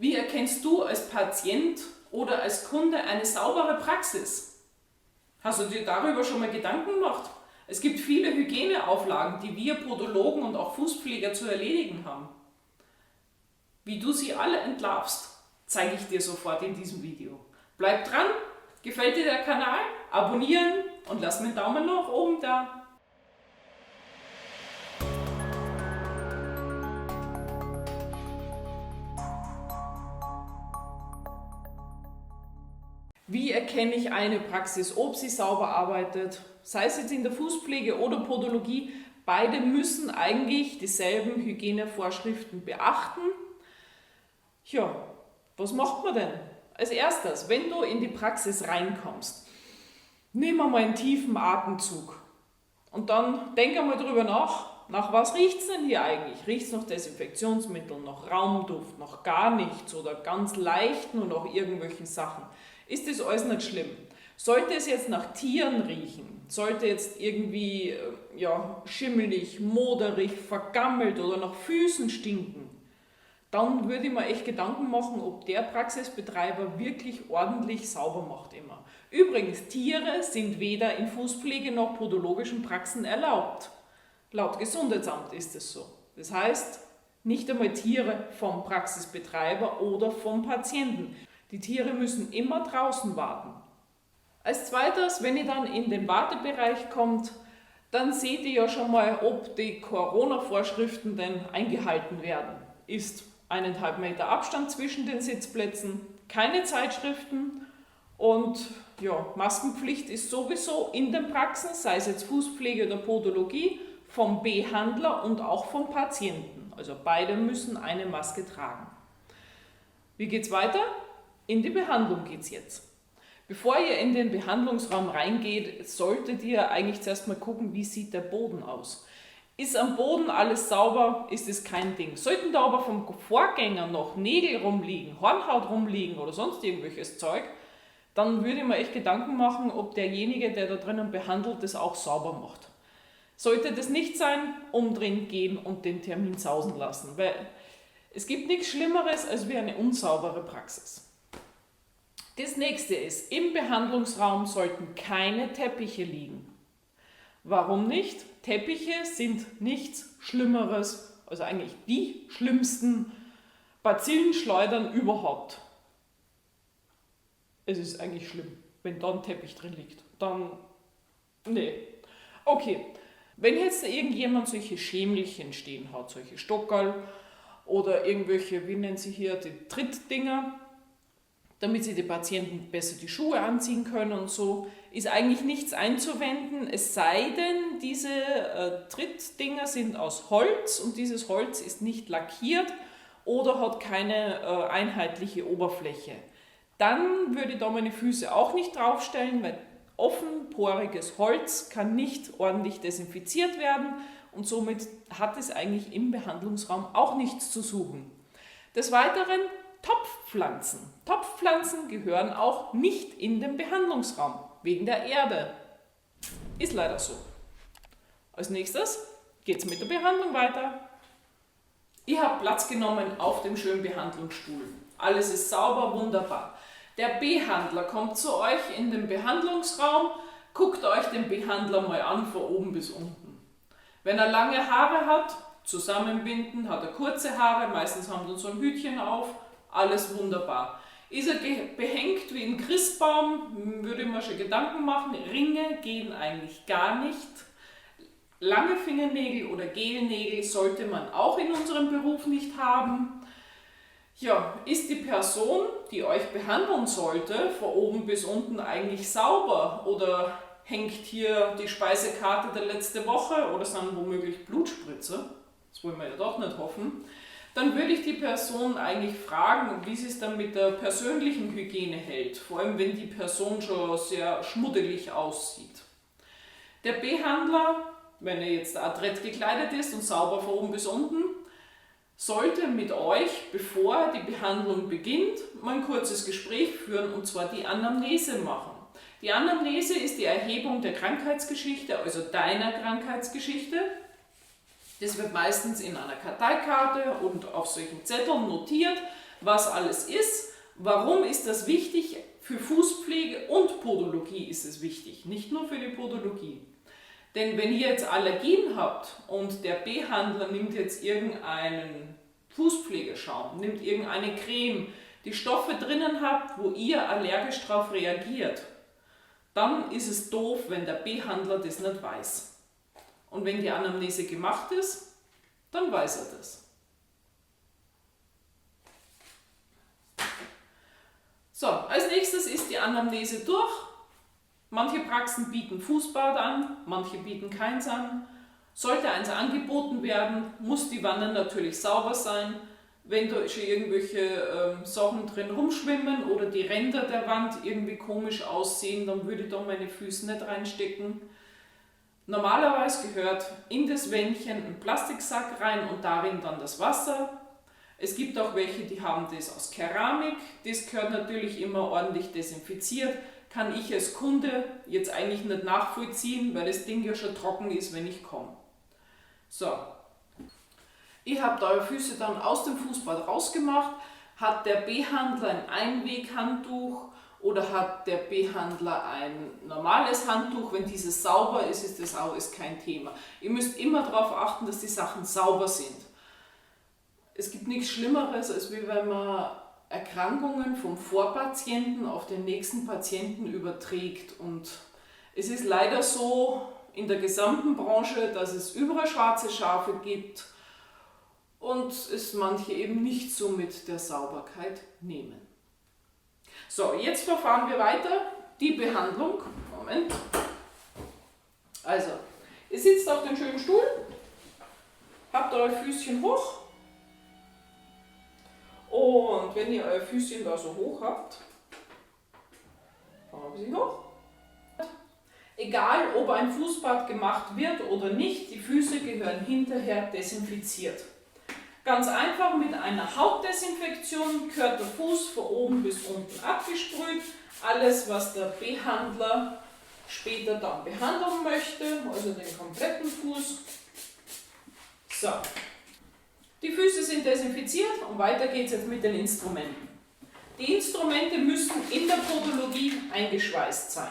Wie erkennst du als Patient oder als Kunde eine saubere Praxis? Hast du dir darüber schon mal Gedanken gemacht? Es gibt viele Hygieneauflagen, die wir Podologen und auch Fußpfleger zu erledigen haben. Wie du sie alle entlarvst, zeige ich dir sofort in diesem Video. Bleib dran, gefällt dir der Kanal? Abonnieren und lass mir einen Daumen nach oben da. Wie erkenne ich eine Praxis, ob sie sauber arbeitet? Sei es jetzt in der Fußpflege oder Podologie, beide müssen eigentlich dieselben Hygienevorschriften beachten. Ja, was macht man denn? Als erstes, wenn du in die Praxis reinkommst, nimm einmal einen tiefen Atemzug und dann denk einmal drüber nach was riecht es denn hier eigentlich? Riecht es nach Desinfektionsmitteln, nach Raumduft, nach gar nichts oder ganz leicht nur nach irgendwelchen Sachen? Ist das alles nicht schlimm? Sollte es jetzt nach Tieren riechen, sollte jetzt irgendwie schimmelig, moderig, vergammelt oder nach Füßen stinken, dann würde ich mir echt Gedanken machen, ob der Praxisbetreiber wirklich ordentlich sauber macht immer. Übrigens, Tiere sind weder in Fußpflege noch podologischen Praxen erlaubt. Laut Gesundheitsamt ist es so. Das heißt, nicht einmal Tiere vom Praxisbetreiber oder vom Patienten. Die Tiere müssen immer draußen warten. Als zweites, wenn ihr dann in den Wartebereich kommt, dann seht ihr ja schon mal, ob die Corona-Vorschriften denn eingehalten werden. Ist 1,5 Meter Abstand zwischen den Sitzplätzen, keine Zeitschriften und Maskenpflicht ist sowieso in den Praxen, sei es jetzt Fußpflege oder Podologie, vom Behandler und auch vom Patienten. Also beide müssen eine Maske tragen. Wie geht's weiter? In die Behandlung geht's jetzt. Bevor ihr in den Behandlungsraum reingeht, solltet ihr eigentlich zuerst mal gucken, wie sieht der Boden aus. Ist am Boden alles sauber, ist es kein Ding. Sollten da aber vom Vorgänger noch Nägel rumliegen, Hornhaut rumliegen oder sonst irgendwelches Zeug, dann würde ich mir echt Gedanken machen, ob derjenige, der da drinnen behandelt, das auch sauber macht. Sollte das nicht sein, umdrehen gehen und den Termin sausen lassen, weil es gibt nichts Schlimmeres als wie eine unsaubere Praxis. Das nächste ist, im Behandlungsraum sollten keine Teppiche liegen. Warum nicht? Teppiche sind nichts Schlimmeres, also eigentlich die schlimmsten Bazillenschleudern überhaupt. Es ist eigentlich schlimm, wenn da ein Teppich drin liegt. Dann, nee. Okay, wenn jetzt irgendjemand solche Schemelchen stehen hat, solche Stockerl oder irgendwelche, wie nennen sie hier, die Trittdinger, damit sich die Patienten besser die Schuhe anziehen können und so, ist eigentlich nichts einzuwenden, es sei denn, diese Trittdinger sind aus Holz und dieses Holz ist nicht lackiert oder hat keine einheitliche Oberfläche. Dann würde ich da meine Füße auch nicht draufstellen, weil offenporiges Holz kann nicht ordentlich desinfiziert werden und somit hat es eigentlich im Behandlungsraum auch nichts zu suchen. Des Weiteren Topfpflanzen. Topfpflanzen gehören auch nicht in den Behandlungsraum, wegen der Erde. Ist leider so. Als nächstes geht es mit der Behandlung weiter. Ihr habt Platz genommen auf dem schönen Behandlungsstuhl. Alles ist sauber, wunderbar. Der Behandler kommt zu euch in den Behandlungsraum, guckt euch den Behandler mal an, von oben bis unten. Wenn er lange Haare hat, zusammenbinden, hat er kurze Haare, meistens haben sie so ein Hütchen auf, alles wunderbar. Ist er behängt wie ein Christbaum, würde ich mir schon Gedanken machen. Ringe gehen eigentlich gar nicht. Lange Fingernägel oder Gelnägel sollte man auch in unserem Beruf nicht haben. Ja, ist die Person, die euch behandeln sollte, von oben bis unten eigentlich sauber oder hängt hier die Speisekarte der letzten Woche oder sind womöglich Blutspritze? Das wollen wir ja doch nicht hoffen. Dann würde ich die Person eigentlich fragen, wie sie es dann mit der persönlichen Hygiene hält, vor allem wenn die Person schon sehr schmuddelig aussieht. Der Behandler, wenn er jetzt adrett gekleidet ist und sauber von oben bis unten, sollte mit euch, bevor die Behandlung beginnt, mal ein kurzes Gespräch führen und zwar die Anamnese machen. Die Anamnese ist die Erhebung der Krankheitsgeschichte, also deiner Krankheitsgeschichte. Das wird meistens in einer Karteikarte und auf solchen Zetteln notiert. was alles ist. Warum ist das wichtig? Für Fußpflege und Podologie ist es wichtig, nicht nur für die Podologie. Denn wenn ihr jetzt Allergien habt und der Behandler nimmt jetzt irgendeinen Fußpflegeschaum, nimmt irgendeine Creme, die Stoffe drinnen habt, wo ihr allergisch darauf reagiert, dann ist es doof, wenn der Behandler das nicht weiß. Und wenn die Anamnese gemacht ist, dann weiß er das. So, als nächstes ist die Anamnese durch. Manche Praxen bieten Fußbad an, manche bieten keins an. Sollte eins angeboten werden, muss die Wanne natürlich sauber sein. Wenn da schon irgendwelche Sachen drin rumschwimmen oder die Ränder der Wand irgendwie komisch aussehen, dann würde ich da meine Füße nicht reinstecken. Normalerweise gehört in das Wändchen ein Plastiksack rein und darin dann das Wasser. Es gibt auch welche, die haben das aus Keramik. Das gehört natürlich immer ordentlich desinfiziert. Kann ich als Kunde jetzt eigentlich nicht nachvollziehen, weil das Ding ja schon trocken ist, wenn ich komme. So, ihr habt eure Füße dann aus dem Fußbad rausgemacht. Hat der Behandler ein Einweghandtuch oder hat der Behandler ein normales Handtuch? Wenn dieses sauber ist, ist das auch kein Thema. Ihr müsst immer darauf achten, dass die Sachen sauber sind. Es gibt nichts Schlimmeres, als wenn man Erkrankungen vom Vorpatienten auf den nächsten Patienten überträgt. Und es ist leider so in der gesamten Branche, dass es überall schwarze Schafe gibt und es manche eben nicht so mit der Sauberkeit nehmen. So, jetzt verfahren wir weiter. Die Behandlung. Moment. Also, ihr sitzt auf dem schönen Stuhl, habt eure Füßchen hoch. Und wenn ihr euer Füßchen da so hoch habt, fahren wir sie hoch. Egal, ob ein Fußbad gemacht wird oder nicht, die Füße gehören hinterher desinfiziert. Ganz einfach mit einer Hauptdesinfektion gehört der Fuß von oben bis unten abgesprüht. Alles, was der Behandler später dann behandeln möchte, also den kompletten Fuß. So. Die Füße sind desinfiziert und weiter geht es jetzt mit den Instrumenten. Die Instrumente müssen in der Podologie eingeschweißt sein.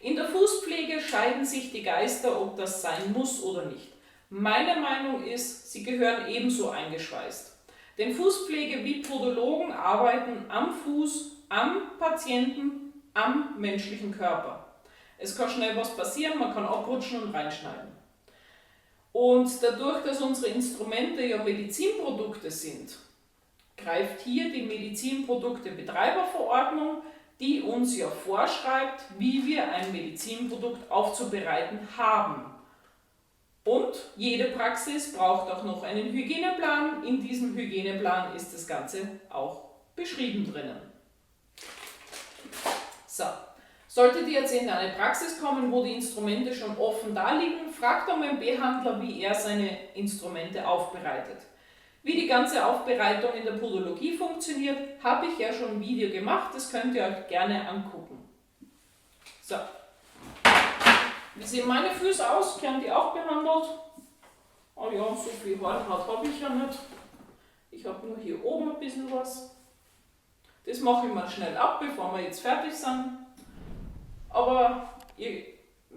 In der Fußpflege scheiden sich die Geister, ob das sein muss oder nicht. Meine Meinung ist, sie gehören ebenso eingeschweißt. Denn Fußpflege wie Podologen arbeiten am Fuß, am Patienten, am menschlichen Körper. Es kann schnell was passieren, man kann abrutschen und reinschneiden. Und dadurch, dass unsere Instrumente ja Medizinprodukte sind, greift hier die Medizinprodukte-Betreiberverordnung, die uns ja vorschreibt, wie wir ein Medizinprodukt aufzubereiten haben. Und jede Praxis braucht auch noch einen Hygieneplan. In diesem Hygieneplan ist das Ganze auch beschrieben drinnen. So. Solltet ihr jetzt in eine Praxis kommen, wo die Instrumente schon offen da liegen, fragt doch den Behandler, wie er seine Instrumente aufbereitet. Wie die ganze Aufbereitung in der Podologie funktioniert, habe ich ja schon ein Video gemacht, das könnt ihr euch gerne angucken. So. Wie sehen meine Füße aus? Werden die auch behandelt? Oh ja, so viel Haut habe ich ja nicht. Ich habe nur hier oben ein bisschen was. Das mache ich mal schnell ab, bevor wir jetzt fertig sind. Aber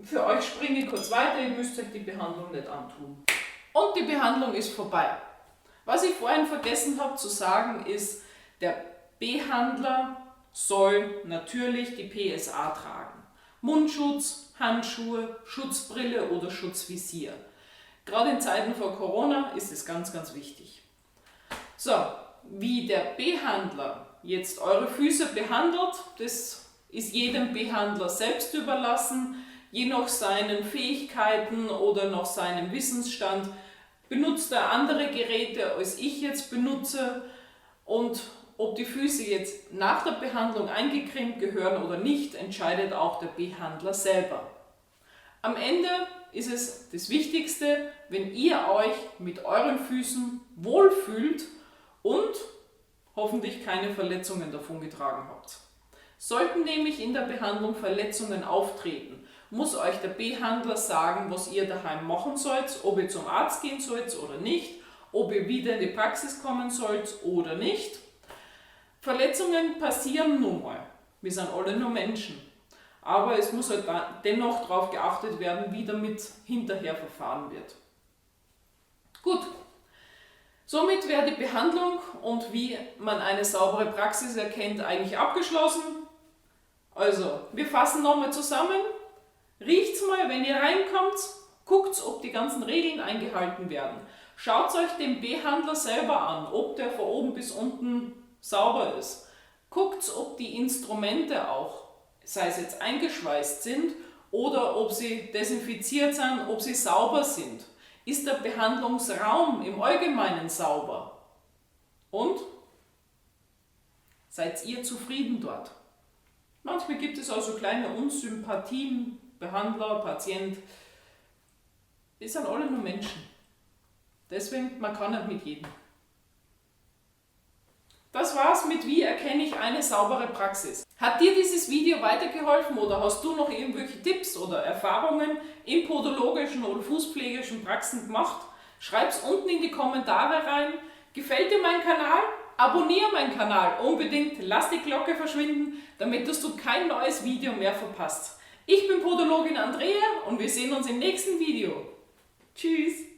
für euch springe ich kurz weiter, ihr müsst euch die Behandlung nicht antun. Und die Behandlung ist vorbei. Was ich vorhin vergessen habe zu sagen ist, der Behandler soll natürlich die PSA tragen. Mundschutz, Handschuhe, Schutzbrille oder Schutzvisier. Gerade in Zeiten vor Corona ist es ganz, ganz wichtig. So, wie der Behandler jetzt eure Füße behandelt, das ist jedem Behandler selbst überlassen. Je nach seinen Fähigkeiten oder nach seinem Wissensstand benutzt er andere Geräte, als ich jetzt benutze. Und ob die Füße jetzt nach der Behandlung eingecremt gehören oder nicht, entscheidet auch der Behandler selber. Am Ende ist es das Wichtigste, wenn ihr euch mit euren Füßen wohlfühlt und hoffentlich keine Verletzungen davongetragen habt. Sollten nämlich in der Behandlung Verletzungen auftreten, muss euch der Behandler sagen, was ihr daheim machen sollt, ob ihr zum Arzt gehen sollt oder nicht, ob ihr wieder in die Praxis kommen sollt oder nicht. Verletzungen passieren nun mal. Wir sind alle nur Menschen. Aber es muss halt dennoch darauf geachtet werden, wie damit hinterher verfahren wird. Gut, somit wäre die Behandlung und wie man eine saubere Praxis erkennt eigentlich abgeschlossen. Also, wir fassen nochmal zusammen. Riecht's mal, wenn ihr reinkommt, guckt, ob die ganzen Regeln eingehalten werden. Schaut euch den Behandler selber an, ob der von oben bis unten sauber ist. Guckt, ob die Instrumente auch, sei es jetzt eingeschweißt sind oder ob sie desinfiziert sind, ob sie sauber sind. Ist der Behandlungsraum im Allgemeinen sauber? Und seid ihr zufrieden dort? Manchmal gibt es also kleine Unsympathien, Behandler, Patient. Wir sind alle nur Menschen. Deswegen, man kann nicht mit jedem. Das war's mit wie erkenne ich eine saubere Praxis. Hat dir dieses Video weitergeholfen oder hast du noch irgendwelche Tipps oder Erfahrungen in podologischen oder fußpflegerischen Praxen gemacht? Schreib's unten in die Kommentare rein. Gefällt dir mein Kanal? Abonniere meinen Kanal unbedingt, lass die Glocke verschwinden, damit du kein neues Video mehr verpasst. Ich bin Podologin Andrea und wir sehen uns im nächsten Video. Tschüss!